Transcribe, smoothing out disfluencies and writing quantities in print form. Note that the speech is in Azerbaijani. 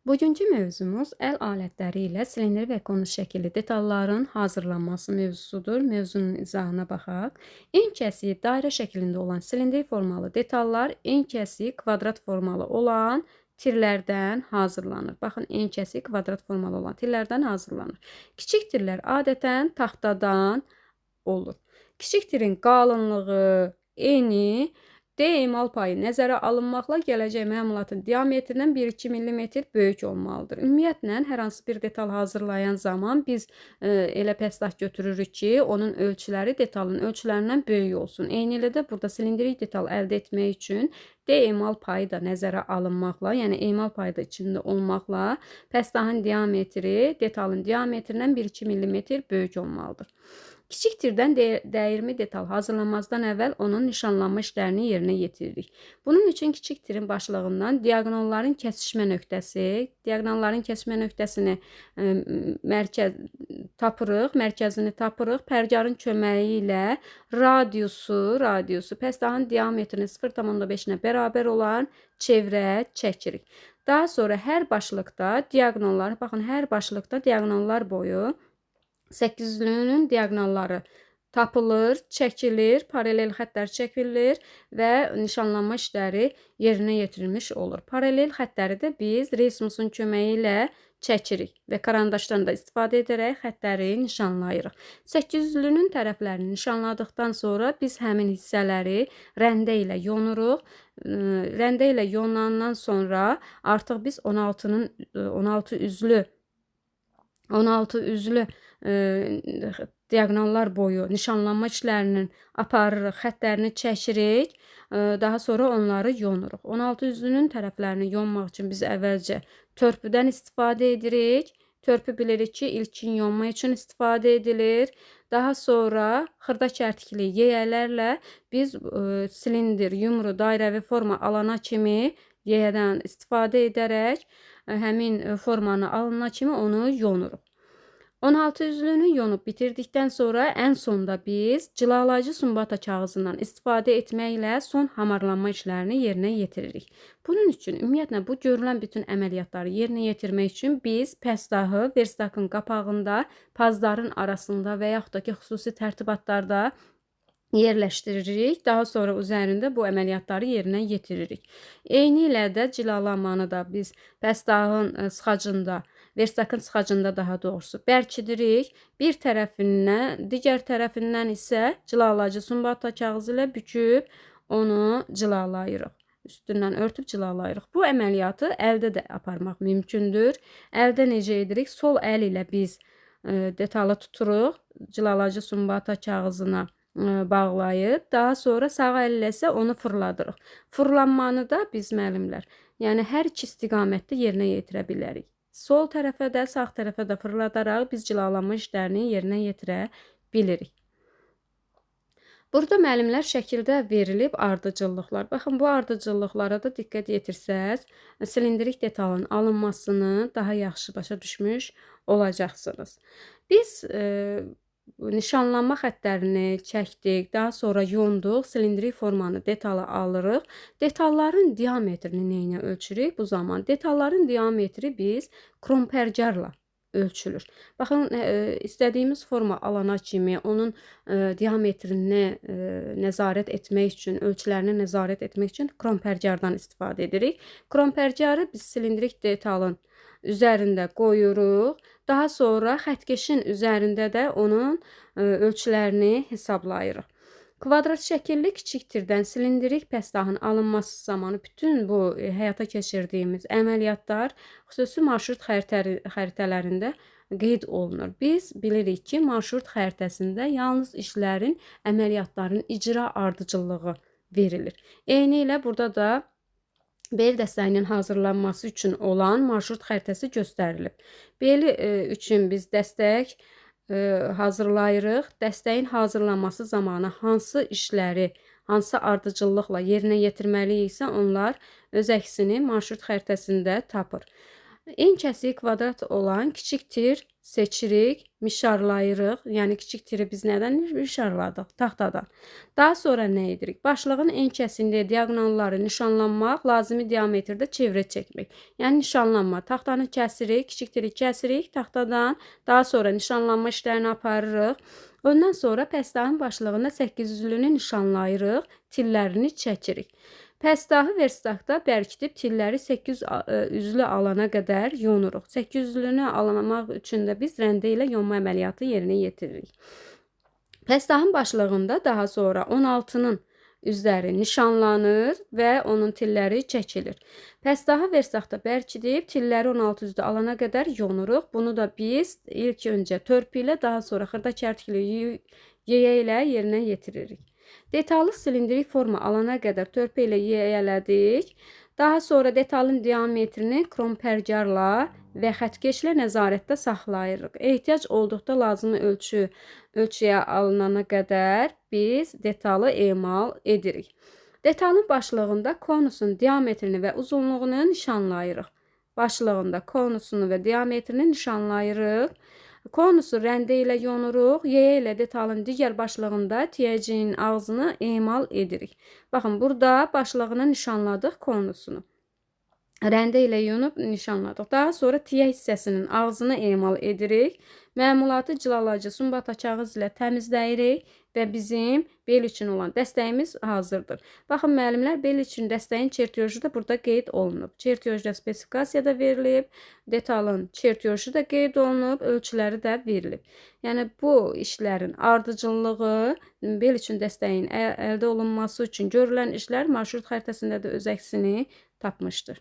Bugünkü mövzumuz əl alətləri ilə silindr və konus şəkilli detalların hazırlanması mövzusudur. Mövzunun izahına baxaq. En kəsiyi dairə şəklində olan silindr formalı detallar en kəsiyi kvadrat formalı olan tirlərdən hazırlanır. Baxın, en kəsiyi kvadrat formalı olan tirlərdən hazırlanır. Kiçik tirlər adətən taxtadan olur. Kiçik tirin qalınlığı, eni, D emal payı nəzərə alınmaqla gələcək məmulatın diametrindən 1-2 mm böyük olmalıdır. Ümumiyyətlə, hər hansı bir detal hazırlayan zaman biz elə pəstah götürürük ki, onun ölçüləri detalın ölçülərindən böyük olsun. Eyni ilə də burada silindrik detal əldə etmək üçün D emal payı da nəzərə alınmaqla, yəni emal payı da içində olmaqla pəstahın diametri detalın diametrindən 1-2 mm böyük olmalıdır. Kiçik tirdən dəyirmi detal hazırlanmazdan əvvəl onun nişanlanma işlərini yerinə yetiririk. Bunun üçün kiçik tirin başlığından diaqonalların kəsişmə nöqtəsini mərkəzini tapırıq. Pərgarın köməyi ilə radiusu pəstahın diametrini 0,5-nə bərabər olan çevrə çəkirik. Daha sonra hər başlıqda diaqonallar boyu 800-lüyünün diaqonalları tapılır, çəkilir, paralel xəttlər çəkilir və nişanlanma işləri yerinə yetirilmiş olur. Paralel xəttləri də biz resmusun köməyi ilə çəkirik və karandaşdan da istifadə edərək xəttləri nişanlayırıq. 800-lünün tərəflərini nişanladıqdan sonra biz həmin hissələri rəndə ilə yonuruq. Rəndə ilə yonandan sonra artıq biz 16 üzlü diaqonallar boyu nişanlanma işlərinin aparırıq, xəttlərini çəkirik, daha sonra onları yonuruq. 16 üzlünün tərəflərini yonmaq üçün biz əvvəlcə törpüdən istifadə edirik. Törpü bilirik ki, ilkin yonma üçün istifadə edilir. Daha sonra xırda kərtikli yeyələrlə biz silindr, yumru, dairəvi forma alana kimi yeyədən istifadə edərək həmin formanı alana kimi onu yonuruq. 16 üzlünü yonub bitirdikdən sonra ən sonda biz cilalayıcı sumbata kağızından istifadə etməklə son hamarlanma işlərini yerinə yetiririk. Bunun üçün ümumiyyətlə bu görülən bütün əməliyyatları yerinə yetirmək üçün biz pəstahı verstakın qapağında, pazların arasında və yaxud da ki, xüsusi tərtibatlarda yerləşdiririk. Daha sonra üzərində bu əməliyyatları yerinə yetiririk. Eyni ilə də cilalanmanı da biz pəstahın sıxacında, verstakın sıxacında daha doğrusu bərkidirik. Bir tərəfindən, digər tərəfindən isə cilalayıcı sumbata kağızı ilə büküb onu cilalayırıq. Üstündən örtüb cilalayırıq. Bu əməliyyatı əldə də aparmaq mümkündür. Əldə necə edirik? Sol əl ilə biz detalı tuturuq, cilalayıcı sumbata kağızına bağlayıb, daha sonra sağ əl ilə isə onu fırladırıq. Fırlanmanı da biz müəllimlər, yəni hər iki istiqamətdə yerinə yetirə bilərik. Sol tərəfə də, sağ tərəfə də fırladaraq biz cilalanma işlərini yerinə yetirə bilirik. Burada müəllimlər şəkildə verilib ardıcıllıqlar. Baxın, bu ardıcıllıqlara da diqqət yetirsəz, silindrik detalın alınmasını daha yaxşı başa düşmüş olacaqsınız. Biz nişanlanma xəttlərini çəkdik, daha sonra yonduq, silindrik formanı detalı alırıq. Detalların diametrini neyinə ölçürük? Bu zaman detalların diametri biz krompərgarla ölçülür. Baxın, istədiyimiz forma alana kimi onun diametrini nəzarət etmək üçün, ölçülərini nəzarət etmək üçün krompərgardan istifadə edirik. Krompərgarı biz silindrik detalın üzərində qoyuruq. Daha sonra xəttkeşin üzərində də onun ölçülərini hesablayırıq. Kvadrat şəkilli kiçik tirdən silindrik pəstahın alınması zamanı bütün bu həyata keçirdiyimiz əməliyyatlar xüsusi marşrut xəritələrində qeyd olunur. Biz bilirik ki, marşrut xəritəsində yalnız işlərin, əməliyyatların icra ardıcıllığı verilir. Eyni ilə burada da bel dəstəyinin hazırlanması üçün olan marşrut xəritəsi göstərilib. Beli üçün biz dəstək hazırlayırıq. Dəstəyin hazırlanması zamanı hansı işləri, hansı ardıcıllıqla yerinə yetirməliyiksə, onlar öz əksini marşrut xəritəsində tapır. En kəsiyi kvadrat olan kiçik tir seçirik, mişarlayırıq. Yəni kiçik tiri biz nədən mişarladıq? Taxtadan. Daha sonra nə edirik? Başlığın en kəsiyində diaqonalları nişanlanmaq, lazımi diametrdə çevrə çəkmək. Yəni nişanlanma. Taxtanı kəsirik, kiçik tiri kəsirik taxtadan. Daha sonra nişanlanma işlərini aparırıq. Ondan sonra pəstahın başlığında 800-lünü nişanlayırıq, tillərini çəkirik. Pəstahı verstaqda bərkidib tilləri 800 üzlü alana qədər yonuruq. 800-lünü alamaq üçün də biz rəndə ilə yonma əməliyyatı yerinə yetiririk. Pəstahın başlığında daha sonra 16-nın üzləri nişanlanır və onun tilləri çəkilir. Pəstahı verstaqda bərkidib tilləri 16 üzlü alana qədər yonuruq. Bunu da biz ilk öncə törpü ilə, daha sonra xırda kərtikli yeyə ilə yerinə yetiririk. Detallı silindrik forma alana qədər törpü ilə yiyələdik. Daha sonra detalın diametrini krompergarla və xətkeşlə nəzarətdə saxlayırıq. Ehtiyac olduqda lazımi ölçüyə alınana qədər biz detalı emal edirik. Detalın başlığında konusun diametrini və uzunluğunu nişanlayırıq. Başlığında konusunu və diametrini nişanlayırıq. Konusu rəndə ilə yonuruq, yeyə ilə detalın digər başlığında tiyəcinin ağzını emal edirik. Baxın, burada başlığını nişanladıq, konusunu. Rəndə ilə yonub nişanladıq. Daha sonra tiyə hissəsinin ağzını emal edirik. Məmulatı cilalayıcı sumbata kağız ilə təmizləyirik və bizim bel üçün olan dəstəyimiz hazırdır. Baxın müəllimlər, bel üçün dəstəyin çertyoju da burada qeyd olunub. Çertyojda spesifikasiyada verilib, detalın çertyoju da qeyd olunub, ölçüləri də verilib. Yəni bu işlərin ardıcıllığı, bel üçün dəstəyin əldə olunması üçün görülən işlər marşrut xəritəsində də öz əksini tapmışdır.